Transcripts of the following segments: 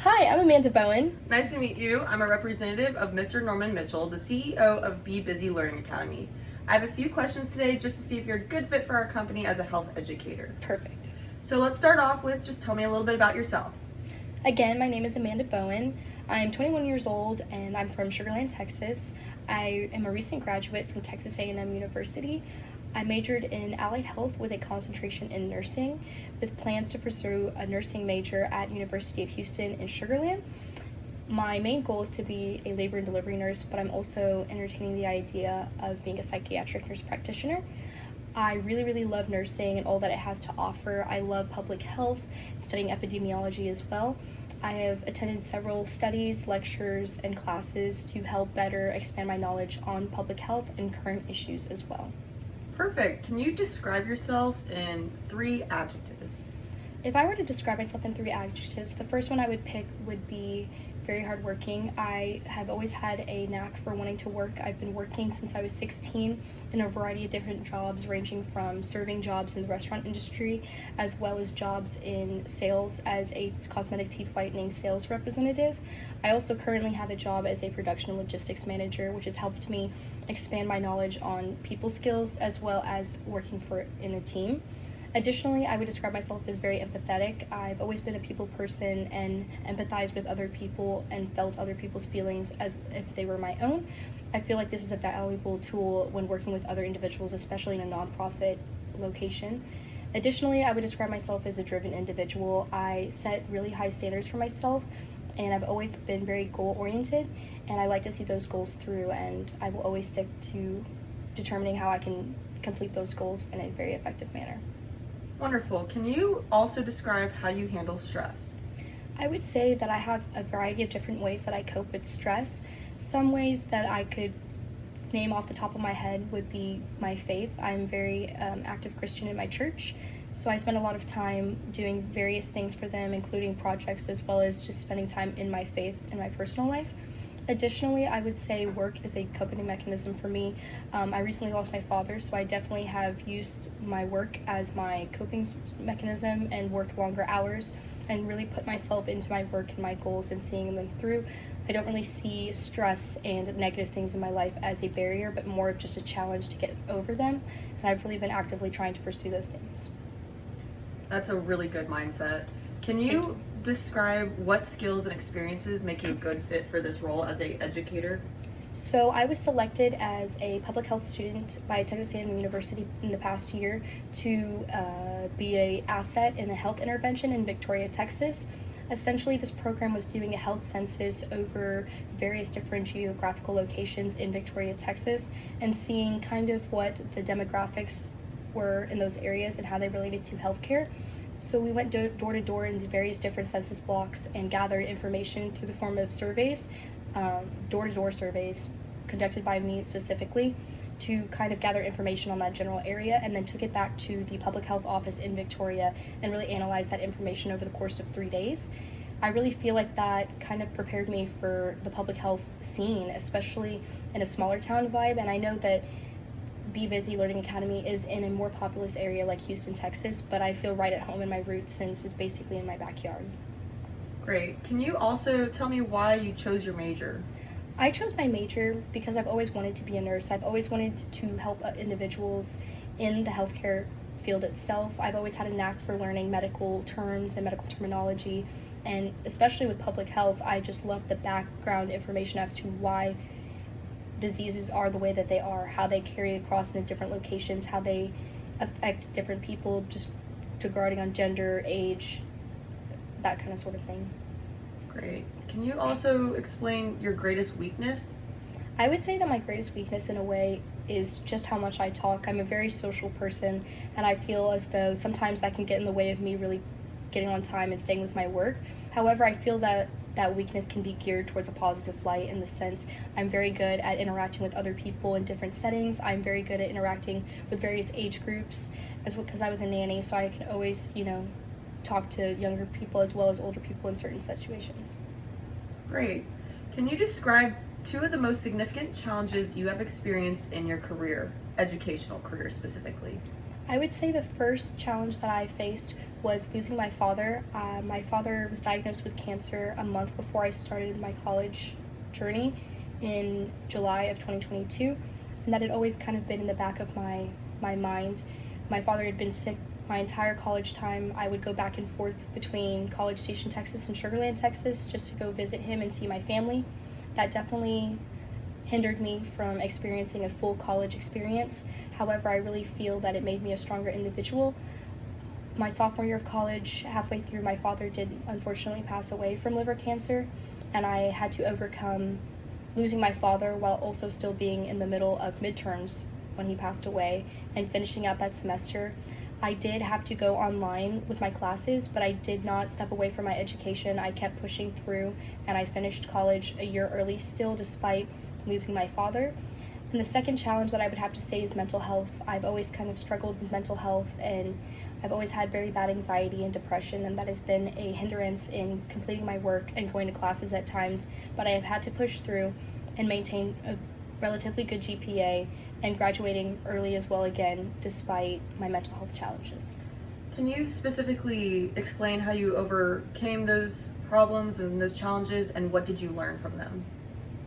Hi, I'm Amanda Bowen. Nice to meet you. I'm a representative of Mr. Norman Mitchell, the CEO of Be Busy Learning Academy. I have a few questions today just to see if you're a good fit for our company as a health educator. Perfect. So let's start off with just tell me a little bit about yourself. Again, my name is Amanda Bowen. I'm 21 years old and I'm from Sugar Land, Texas. I am a recent graduate from Texas A&M University. I majored in allied health with a concentration in nursing, with plans to pursue a nursing major at University of Houston in Sugar Land. My main goal is to be a labor and delivery nurse, but I'm also entertaining the idea of being a psychiatric nurse practitioner. I really love nursing and all that it has to offer. I love public health, studying epidemiology as well. I have attended several studies, lectures, and classes to help better expand my knowledge on public health and current issues as well. Perfect. Can you describe yourself in 3 adjectives? If I were to describe myself in 3 adjectives, the first one I would pick would be very hardworking. I have always had a knack for wanting to work. I've been working since I was 16 in a variety of different jobs, ranging from serving jobs in the restaurant industry, as well as jobs in sales as a cosmetic teeth whitening sales representative. I also currently have a job as a production and logistics manager, which has helped me expand my knowledge on people skills as well as working in a team. Additionally, I would describe myself as very empathetic. I've always been a people person and empathized with other people and felt other people's feelings as if they were my own. I feel like this is a valuable tool when working with other individuals, especially in a nonprofit location. Additionally, I would describe myself as a driven individual. I set really high standards for myself, and I've always been very goal-oriented, and I like to see those goals through, and I will always stick to determining how I can complete those goals in a very effective manner. Wonderful. Can you also describe how you handle stress? I would say that I have a variety of different ways that I cope with stress. Some ways that I could name off the top of my head would be my faith. I'm very active Christian in my church, so I spend a lot of time doing various things for them, including projects, as well as just spending time in my faith in my personal life. Additionally, I would say work is a coping mechanism for me. I recently lost my father, so I definitely have used my work as my coping mechanism and worked longer hours and really put myself into my work and my goals and seeing them through. I don't really see stress and negative things in my life as a barrier, but more of just a challenge to get over them, and I've really been actively trying to pursue those things. That's a really good mindset. Can you describe what skills and experiences make you a good fit for this role as an educator? So I was selected as a public health student by Texas A&M University in the past year to be an asset in a health intervention in Victoria, Texas. Essentially, this program was doing a health census over various different geographical locations in Victoria, Texas, and seeing kind of what the demographics were in those areas and how they related to healthcare. So we went door to door in various different census blocks and gathered information through the form of surveys, door-to-door surveys conducted by me specifically to kind of gather information on that general area, and then took it back to the public health office in Victoria and really analyzed that information over the course of 3 days. I really feel like that kind of prepared me for the public health scene, especially in a smaller town vibe, and I know that Be Busy Learning Academy is in a more populous area like Houston, Texas, but I feel right at home in my roots since it's basically in my backyard. Great. Can you also tell me why you chose your major? I chose my major because I've always wanted to be a nurse. I've always wanted to help individuals in the healthcare field itself. I've always had a knack for learning medical terms and medical terminology, and especially with public health, I just love the background information as to why diseases are the way that they are, how they carry across in different locations, how they affect different people, just regarding on gender, age, that kind of sort of thing. Great. Can you also explain your greatest weakness? I would say that my greatest weakness in a way is just how much I talk. I'm a very social person, and I feel as though sometimes that can get in the way of me really getting on time and staying with my work. However, I feel that weakness can be geared towards a positive light, in the sense I'm very good at interacting with other people in different settings. I'm very good at interacting with various age groups, as well, because I was a nanny, so I can always, talk to younger people as well as older people in certain situations. Great. Can you describe 2 of the most significant challenges you have experienced in your career, educational career specifically? I would say the first challenge that I faced was losing my father. My father was diagnosed with cancer a month before I started my college journey in July of 2022, and that had always kind of been in the back of my mind. My father had been sick my entire college time. I would go back and forth between College Station, Texas and Sugar Land, Texas just to go visit him and see my family. That definitely hindered me from experiencing a full college experience. However, I really feel that it made me a stronger individual. My sophomore year of college, halfway through, my father did unfortunately pass away from liver cancer, and I had to overcome losing my father while also still being in the middle of midterms when he passed away and finishing out that semester. I did have to go online with my classes, but I did not step away from my education. I kept pushing through, and I finished college a year early still, despite losing my father. And the second challenge that I would have to say is mental health. I've always kind of struggled with mental health, and I've always had very bad anxiety and depression, and that has been a hindrance in completing my work and going to classes at times. But I have had to push through and maintain a relatively good GPA and graduating early as well again, despite my mental health challenges. Can you specifically explain how you overcame those problems and those challenges, and what did you learn from them?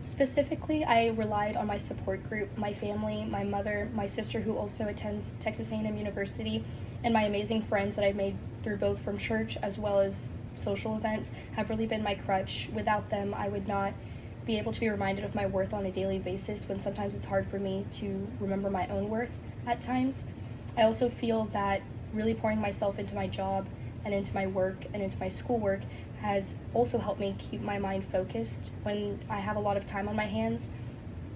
Specifically, I relied on my support group, my family, my mother, my sister who also attends Texas A&M University, and my amazing friends that I've made through both from church as well as social events have really been my crutch. Without them, I would not be able to be reminded of my worth on a daily basis when sometimes it's hard for me to remember my own worth at times. I also feel that really pouring myself into my job and into my work and into my schoolwork has also helped me keep my mind focused. When I have a lot of time on my hands,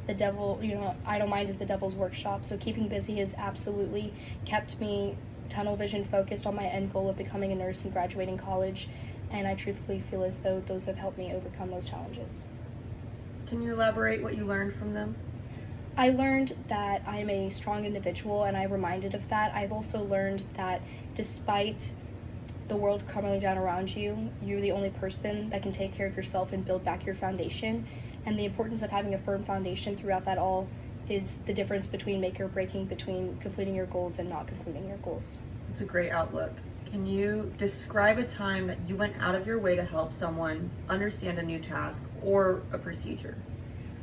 the devil, idle mind is the devil's workshop. So keeping busy has absolutely kept me tunnel vision focused on my end goal of becoming a nurse and graduating college. And I truthfully feel as though those have helped me overcome those challenges. Can you elaborate what you learned from them? I learned that I am a strong individual, and I'm reminded of that. I've also learned that despite the world crumbling down around you, you're the only person that can take care of yourself and build back your foundation. And the importance of having a firm foundation throughout that all is the difference between make or breaking, between completing your goals and not completing your goals. It's a great outlook. Can you describe a time that you went out of your way to help someone understand a new task or a procedure?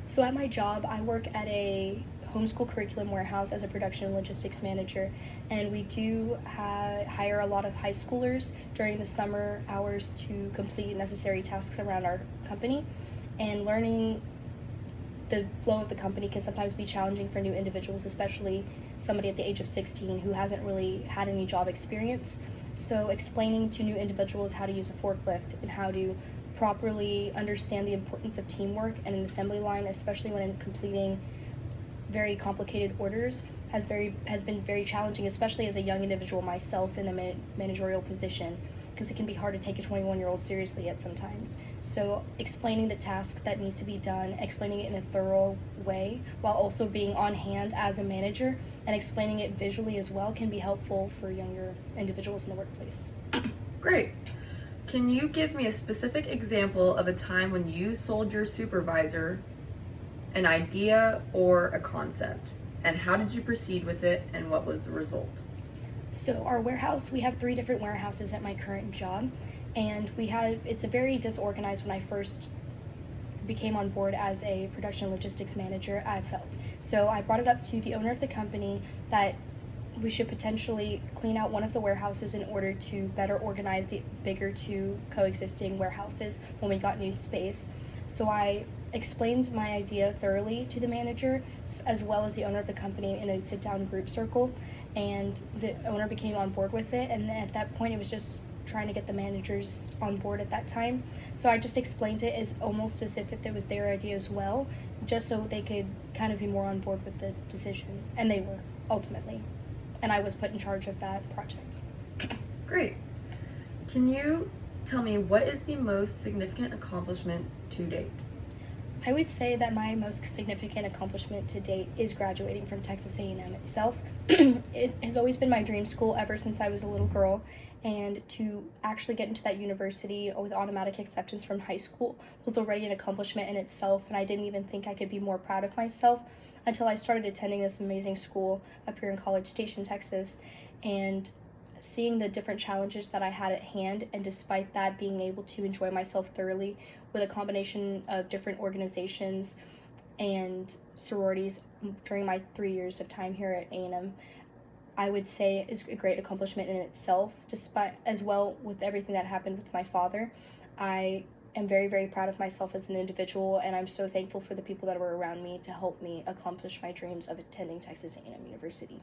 So at my job, I work at a homeschool curriculum warehouse as a production and logistics manager, and we do hire a lot of high schoolers during the summer hours to complete necessary tasks around our company. And learning the flow of the company can sometimes be challenging for new individuals, especially somebody at the age of 16 who hasn't really had any job experience. So explaining to new individuals how to use a forklift and how to properly understand the importance of teamwork and an assembly line, especially when completing very complicated orders, has been very challenging, especially as a young individual myself in a managerial position, because it can be hard to take a 21-year-old seriously at sometimes. So explaining the task that needs to be done, explaining it in a thorough way, while also being on hand as a manager and explaining it visually as well, can be helpful for younger individuals in the workplace. Great. Can you give me a specific example of a time when you sold your supervisor an idea or a concept? And how did you proceed with it, and what was the result? So our warehouse, we have 3 different warehouses at my current job, and it's a very disorganized. When I first became on board as a production logistics manager, I felt. So I brought it up to the owner of the company that we should potentially clean out one of the warehouses in order to better organize the bigger 2 coexisting warehouses when we got new space. So I explained my idea thoroughly to the manager as well as the owner of the company in a sit-down group circle, and the owner became on board with it. And at that point, it was just trying to get the managers on board at that time. So I just explained it as almost as if it was their idea as well, just so they could kind of be more on board with the decision, and they were ultimately. And I was put in charge of that project. Great. Can you tell me, what is the most significant accomplishment to date? I would say that my most significant accomplishment to date is graduating from Texas A&M itself. It has always been my dream school ever since I was a little girl, and to actually get into that university with automatic acceptance from high school was already an accomplishment in itself, and I didn't even think I could be more proud of myself until I started attending this amazing school up here in College Station, Texas. and seeing the different challenges that I had at hand, and despite that, being able to enjoy myself thoroughly with a combination of different organizations and sororities during my 3 years of time here at A&M, I would say is a great accomplishment in itself. Despite, as well, with everything that happened with my father, I am very, very proud of myself as an individual, and I'm so thankful for the people that were around me to help me accomplish my dreams of attending Texas A&M University.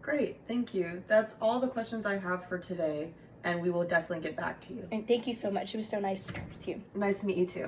Great, thank you. That's all the questions I have for today, and we will definitely get back to you. And thank you so much. It was so nice to talk with you. Nice to meet you too.